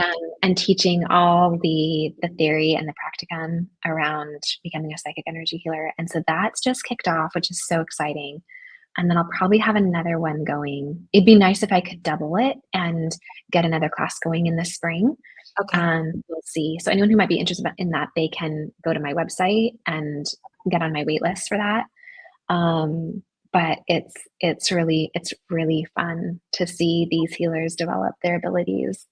teaching all the theory and the practicum around becoming a psychic energy healer. And so that's just kicked off, which is so exciting. And then I'll probably have another one going. It'd be nice if I could double it and get another class going in the spring. We'll see. So anyone who might be interested in that, they can go to my website and get on my wait list for that. But it's really fun to see these healers develop their abilities.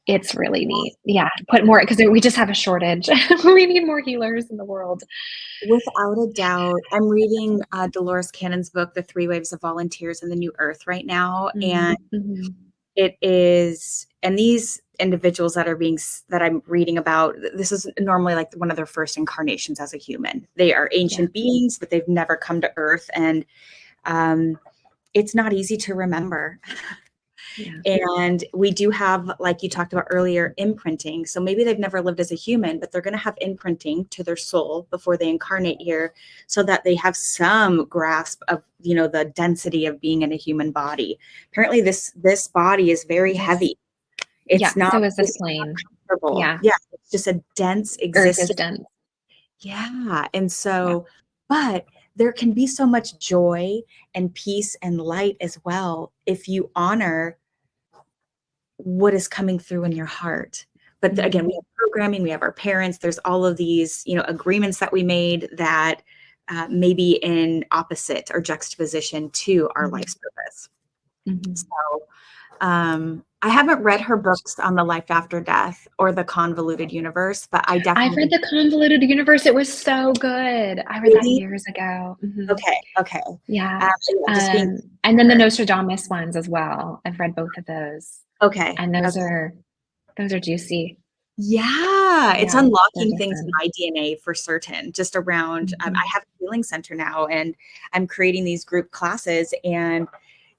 It's really neat. Yeah, put more, because we just have a shortage. We need more healers in the world. Without a doubt. I'm reading Dolores Cannon's book, The 3 Waves of Volunteers in the New Earth, right now. And it is, and these individuals that I'm reading about, this is normally like one of their first incarnations as a human. They are ancient beings, but they've never come to Earth. And it's not easy to remember. And we do have, like you talked about earlier, imprinting. So maybe they've never lived as a human, but they're going to have imprinting to their soul before they incarnate here, so that they have some grasp of, the density of being in a human body. Apparently this body is very heavy. It's not, so is this plane. comfortable. It's just a dense existence. Earth is dense. And so, but there can be so much joy and peace and light as well if you honor what is coming through in your heart. But again, we have programming, we have our parents, there's all of these, agreements that we made that may be in opposite or juxtaposition to our life's purpose. So I haven't read her books on the life after death or the convoluted universe, but I've read the convoluted universe. It was so good. I read that years ago. Okay. Yeah. And then the Nostradamus ones as well. I've read both of those. Okay. And those are juicy. It's unlocking things in my DNA for certain, just around, I have a healing center now, and I'm creating these group classes. And,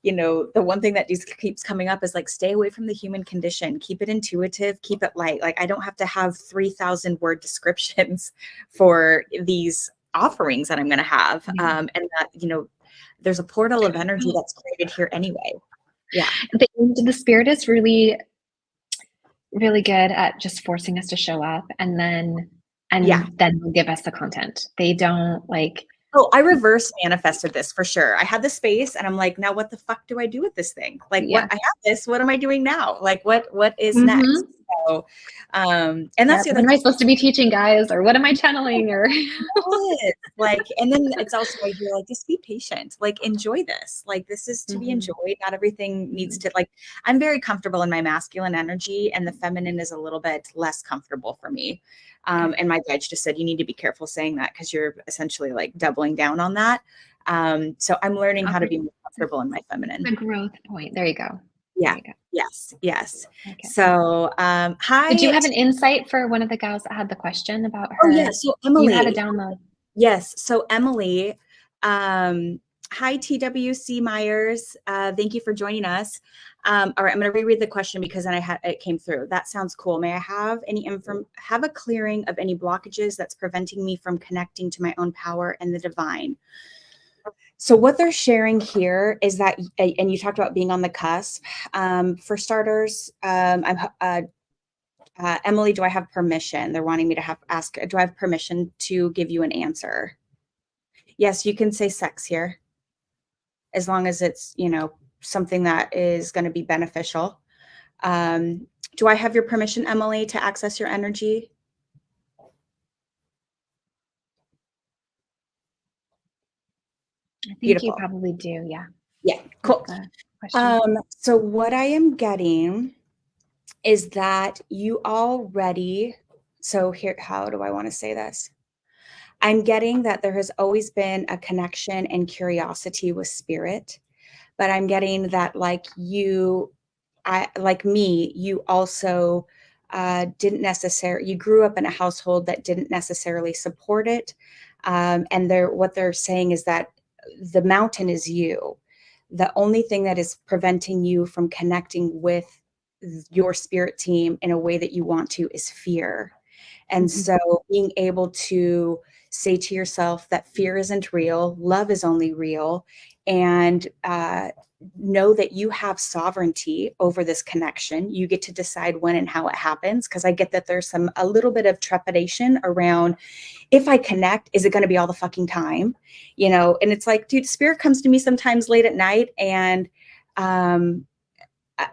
the one thing that just keeps coming up is like, stay away from the human condition, keep it intuitive, keep it light. Like, I don't have to have 3,000 word descriptions for these offerings that I'm going to have. And that, there's a portal of energy that's created here anyway. The spirit is really, really good at just forcing us to show up, and then they'll give us the content. They don't like. Oh, I reverse manifested this for sure. I had the space and I'm like, now what the fuck do I do with this thing? Like, what, I have this, what am I doing now? Like, what is next? So, and that's the other. What am I supposed to be teaching, guys? Or what am I channeling? Or like, and then it's also like, you're like, just be patient, like, enjoy this. Like, this is to be enjoyed. Not everything needs to, like, I'm very comfortable in my masculine energy, and the feminine is a little bit less comfortable for me. And my judge just said, you need to be careful saying that, because you're essentially like doubling down on that. So I'm learning how to be more comfortable in my feminine. The growth point. There you go. Yeah. Yes. Okay. So, hi. Did you have an insight for one of the gals that had the question about her? Oh yeah. So Emily, you had a download. Yes. So Emily, hi, TWC Myers. Thank you for joining us. All right, I'm going to reread the question because then it came through. That sounds cool. May I have have a clearing of any blockages that's preventing me from connecting to my own power and the divine? So what they're sharing here is that, and you talked about being on the cusp. For starters, Emily, do I have permission? They're wanting me to ask, do I have permission to give you an answer? Yes, you can say sex here, as long as it's, something that is going to be beneficial. Do I have your permission, Emily, to access your energy? I think you probably do. Yeah. Cool. So what I am getting is that you already, so here, how do I want to say this? I'm getting that there has always been a connection and curiosity with spirit, but I'm getting that, like, you like me, you also you grew up in a household that didn't necessarily support it. And what they're saying is that the mountain is you. The only thing that is preventing you from connecting with your spirit team in a way that you want to is fear. And so being able to say to yourself that fear isn't real, love is only real, and know that you have sovereignty over this connection. You get to decide when and how it happens. Because I get that there's a little bit of trepidation around, if I connect, is it going to be all the fucking time? And it's like, dude, spirit comes to me sometimes late at night, and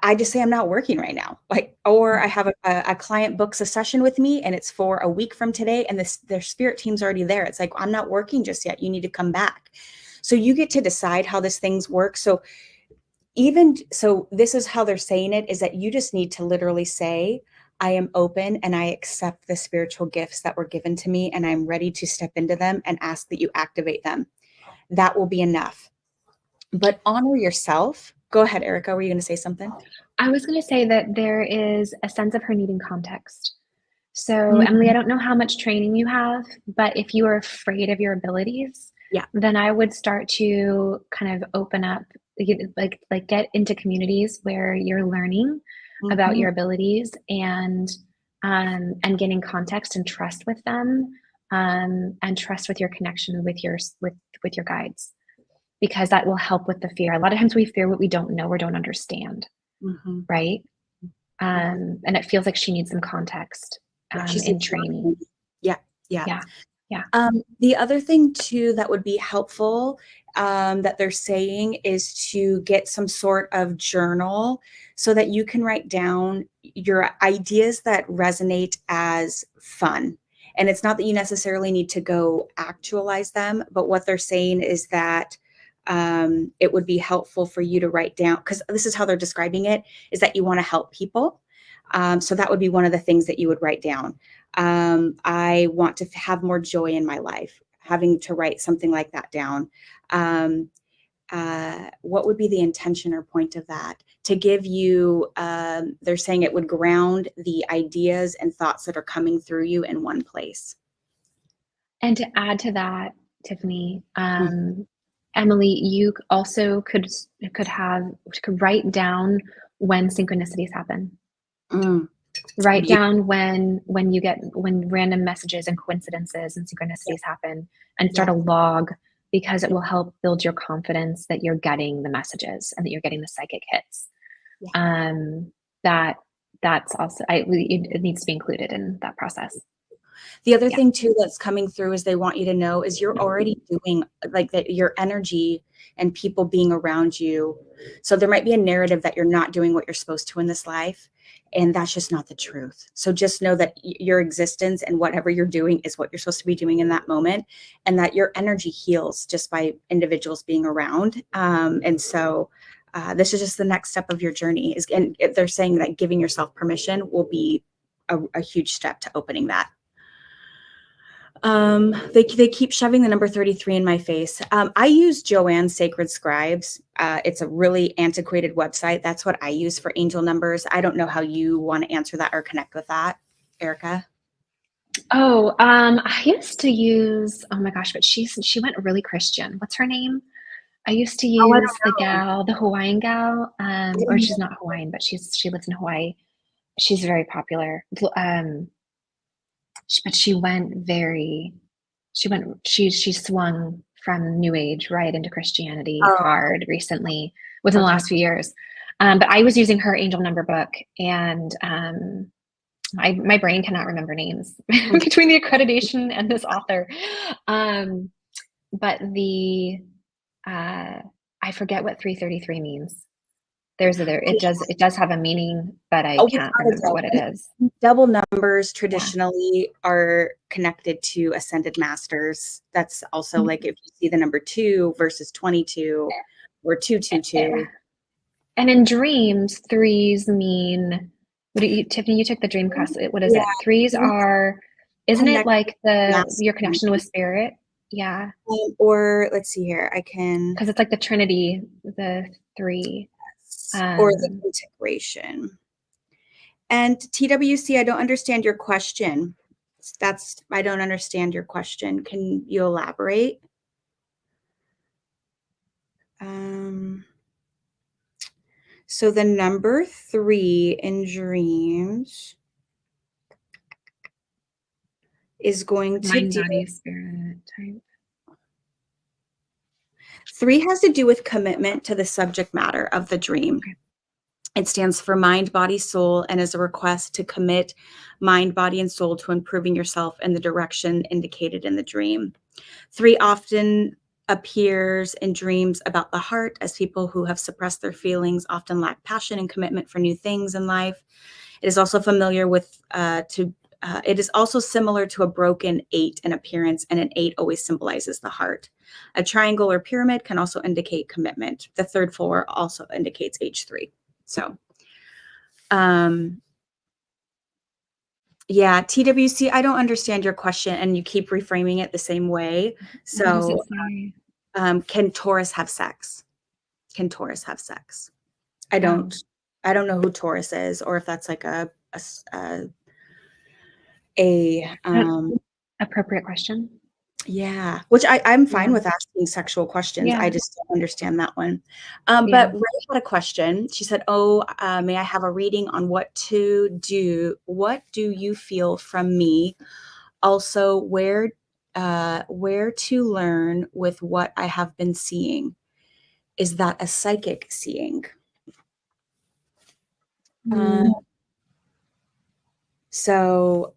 I just say I'm not working right now. Or I have a client books a session with me and it's for a week from today, and their spirit team's already there. It's like, I'm not working just yet. You need to come back. So you get to decide how this things work. So this is how they're saying it, is that you just need to literally say, I am open and I accept the spiritual gifts that were given to me, and I'm ready to step into them and ask that you activate them. That will be enough. But honor yourself. Go ahead, Erika. Were you going to say something? I was going to say that there is a sense of her needing context. So, Emily, I don't know how much training you have, but if you are afraid of your abilities, then I would start to kind of open up, like get into communities where you're learning about your abilities and getting context and trust with them, and trust with your connection with your guides, because that will help with the fear. A lot of times we fear what we don't know or don't understand, right? And it feels like she needs some context in training. Yeah. The other thing too that would be helpful, that they're saying, is to get some sort of journal so that you can write down your ideas that resonate as fun. And it's not that you necessarily need to go actualize them, but what they're saying is that it would be helpful for you to write down, because this is how they're describing it, is that you want to help people. So that would be one of the things that you would write down. I want to have more joy in my life, having to write something like that down. What would be the intention or point of that? To give you, they're saying it would ground the ideas and thoughts that are coming through you in one place. And to add to that, Tiffany, Emily, you also could write down when synchronicities happen. Write down when random messages and coincidences and synchronicities happen, and start a log, because it will help build your confidence that you're getting the messages and that you're getting the psychic hits. That's also, it needs to be included in that process. The other thing too that's coming through is they want you to know is you're already doing like that, your energy and people being around you. So there might be a narrative that you're not doing what you're supposed to in this life, and that's just not the truth. So just know that your existence and whatever you're doing is what you're supposed to be doing in that moment, and that your energy heals just by individuals being around. And so this is just the next step of your journey, and they're saying that giving yourself permission will be a huge step to opening that. They keep shoving the number 33 in my face. I use Joanne's Sacred Scribes. It's a really antiquated website. That's what I use for angel numbers. I don't know how you want to answer that or connect with that, Erika. Oh, I used to use, oh my gosh, but she went really Christian. What's her name? I used to use the Hawaiian gal, or she's not Hawaiian, but she lives in Hawaii. She's very popular. But she swung from New Age right into Christianity hard recently, within the last few years. But I was using her angel number book, and my brain cannot remember names between the accreditation and this author. But I forget what 333 means. It does have a meaning, but I can't remember what it is. Double numbers traditionally are connected to ascended masters. That's also like if you see the number 2 versus 22 or 222. And in dreams, 3s mean, Tiffany, you took the dream class. What is it? 3s are, isn't it like your connection with spirit? Yeah. Or let's see here. I can, because it's like the Trinity, the 3. or the Um, integration. And TWC, I don't understand your question. I don't understand your question. Can you elaborate? So the number 3 in dreams is going to mind, do, body, spirit type. 3 has to do with commitment to the subject matter of the dream. Okay. It stands for mind, body, soul, and is a request to commit mind, body, and soul to improving yourself in the direction indicated in the dream. 3 often appears in dreams about the heart, as people who have suppressed their feelings often lack passion and commitment for new things in life. It is also it is also similar to a broken 8 in appearance, and an 8 always symbolizes the heart. A triangle or pyramid can also indicate commitment. The third floor also indicates H3. So, yeah, TWC, I don't understand your question, and you keep reframing it the same way. What does it So, say? can Taurus have sex? Can Taurus have sex? I Oh, don't know who Taurus is, or if that's like a appropriate question. yeah, which I'm fine Yeah. with asking sexual questions. I Yeah. just don't understand that one. Yeah. But Ray had a question. She said, "Oh, may I have a reading on what to do? What do you feel from me? Also, where to learn with what I have been seeing? Is that a psychic seeing?" Mm. So,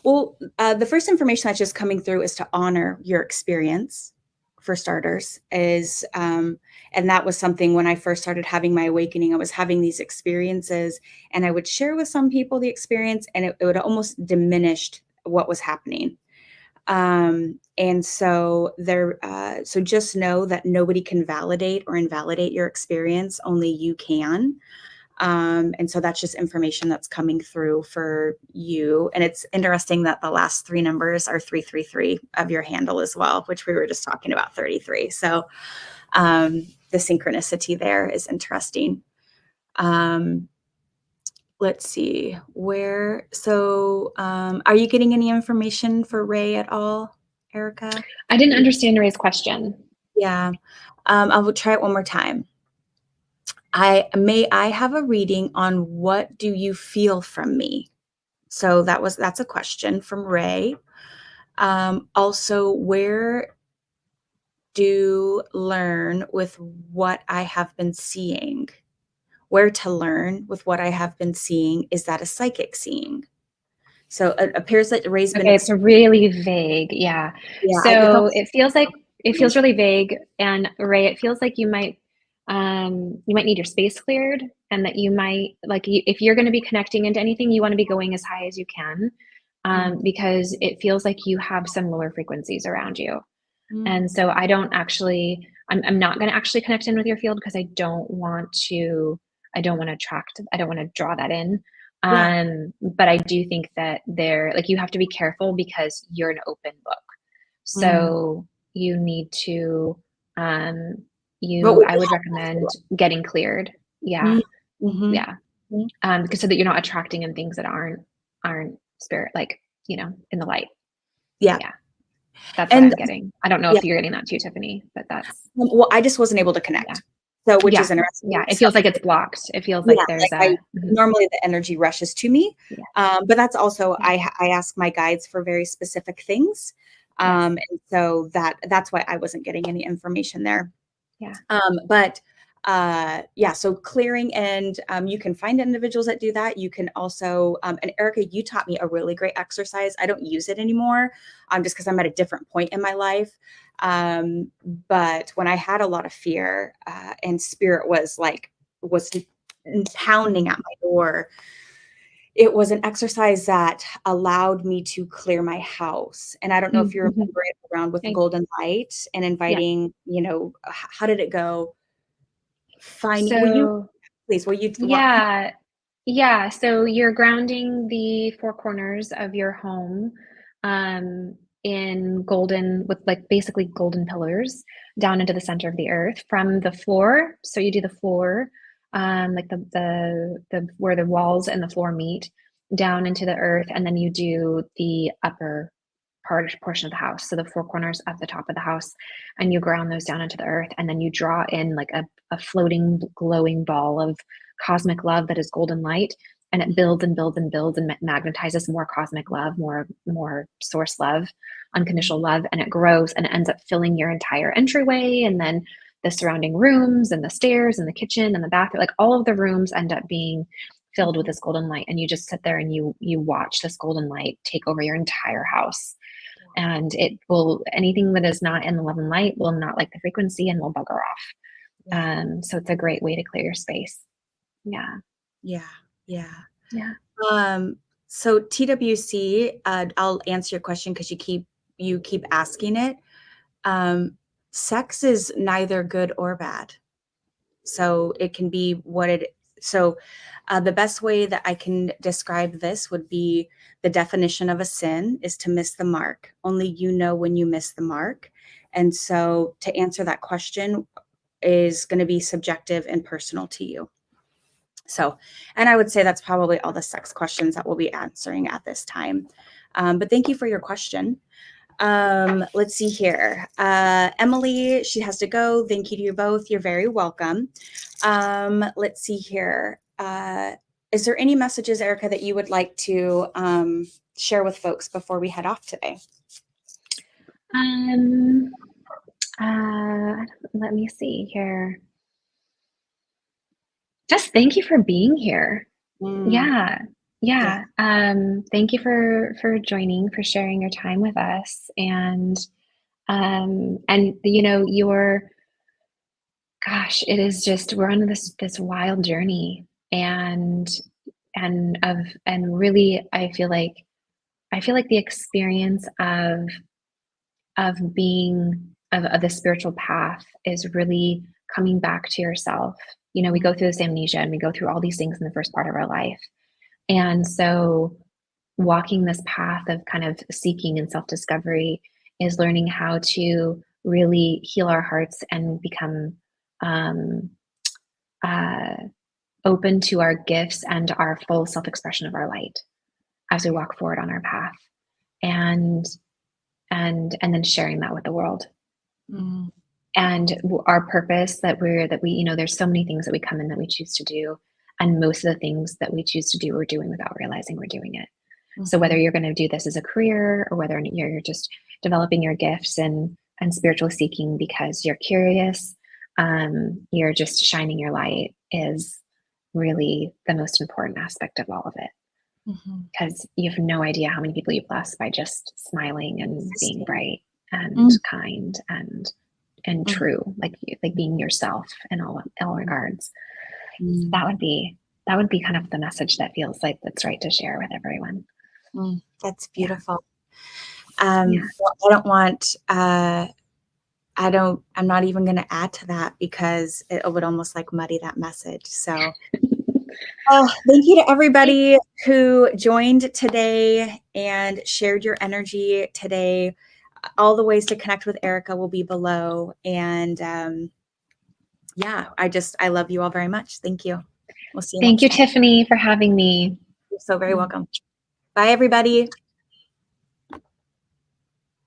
well, the first information that's just coming through is to honor your experience, for starters, and that was something when I first started having my awakening. I was having these experiences, and I would share with some people the experience, and it would almost diminished what was happening. And so so just know that nobody can validate or invalidate your experience, only you can. And so that's just information that's coming through for you. And it's interesting that the last 3 numbers are 333 of your handle as well, which we were just talking about 33. So the synchronicity there is interesting. Let's see where. So are you getting any information for Ray at all, Erika? I didn't understand Ray's question. Yeah. I will try it one more time. I have a reading on what do you feel from me? So that's a question from Ray. Also, where do learn with what I have been seeing? Where to learn with what I have been seeing? Is that a psychic seeing? So it appears that Ray's been Okay, it's really vague. Yeah. it's So almost it feels really vague. And Ray, it feels like you might need your space cleared, and that you might if you're going to be connecting into anything, you want to be going as high as you can, because it feels like you have some lower frequencies around you. And so I'm not going to actually connect in with your field, because I don't want to I don't want to draw that in. yeah. But I do think that you have to be careful, because you're an open book. Mm. So you need to, um, What would I you would have recommend getting cleared. Yeah. to do? Mhm. Yeah. Mhm. Because so that you're not attracting in things that aren't spirit, in the light. Yeah. Yeah. That's what And I'm getting. I don't know yeah. if you're getting that too, Tiffany, but that's, Well, I just wasn't able to yeah. connect. So, which Yeah. is interesting. Yeah. It So, feels like it's blocked. It feels yeah, like there's like I mhm. normally the energy rushes to me, Yeah. but that's also Yeah. I ask my guides for very specific things, Yes. and so that's why I wasn't getting any information there. Yeah. But yeah, so clearing, and you can find individuals that do that. You can also, and Erika, you taught me a really great exercise. I don't use it anymore, just because I'm at a different point in my life. But when I had a lot of fear, and spirit was pounding at my door, it was an exercise that allowed me to clear my house. And I don't know if you Mm-hmm. remember it around with the Okay. golden light and Yeah. inviting, how did it go? Finding, will you So, please, will you walk? yeah. Yeah. So you're grounding the four corners of your home. Um, in golden, with like basically golden pillars down into the center of the earth from the floor. So you do the floor, like the where the walls and the floor meet, down into the earth, and then you do the upper portion of the house, so the four corners at the top of the house, and you ground those down into the earth, and then you draw in like a floating glowing ball of cosmic love that is golden light, and it builds and builds and builds and magnetizes more cosmic love, more source love, unconditional love, and it grows and it ends up filling your entire entryway, and then the surrounding rooms and the stairs and the kitchen and the bathroom, like all of the rooms end up being filled with this golden light, and you just sit there and you watch this golden light take over your entire house. And it will, anything that is not in the love and light will not like the frequency and will bugger off. So it's a great way to clear your space. Yeah. So TWC, I'll answer your question because you keep asking it. Sex is neither good or bad. So it can be what it. So the best way that I can describe this would be the definition of a sin is to miss the mark. Only you know when you miss the mark. And so to answer that question is going to be subjective and personal to you. So, and I would say that's probably all the sex questions that we'll be answering at this time. But thank you for your question. Let's see here. Emily, she has to go. Thank you to you both. You're very welcome. Let's see here. Is there any messages, Erika, that you would like to share with folks before we head off today? Let me see here. Just thank you for being here. Yeah. Thank you for joining, for sharing your time with us, and you know, it is just, we're on this wild journey, and really I feel like the experience of being of the spiritual path is really coming back to yourself. You know, we go through this amnesia and we go through all these things in the first part of our life. And so walking this path of kind of seeking and self-discovery is learning how to really heal our hearts and become open to our gifts and our full self-expression of our light as we walk forward on our path, and then sharing that with the world. And our purpose that we, you know, there's so many things that we come in that we choose to do, and most of the things that we choose to do, we're doing without realizing we're doing it. So whether you're going to do this as a career, or whether you're just developing your gifts and spiritual seeking because you're curious, you're just shining your light, is really the most important aspect of all of it. Because you have no idea how many people you bless by just smiling and being bright and kind and true, like being yourself in all regards. That would be kind of the message that feels like that's right to share with everyone. That's beautiful. Well, I don't want. I'm not even going to add to that because it would almost like muddy that message. So. Thank you to everybody who joined today and shared your energy today. All the ways to connect with Erika will be below. And I love you all very much. Thank you. We'll see you next time. Thank you, Tiffany, for having me. You're so very welcome. Bye, everybody.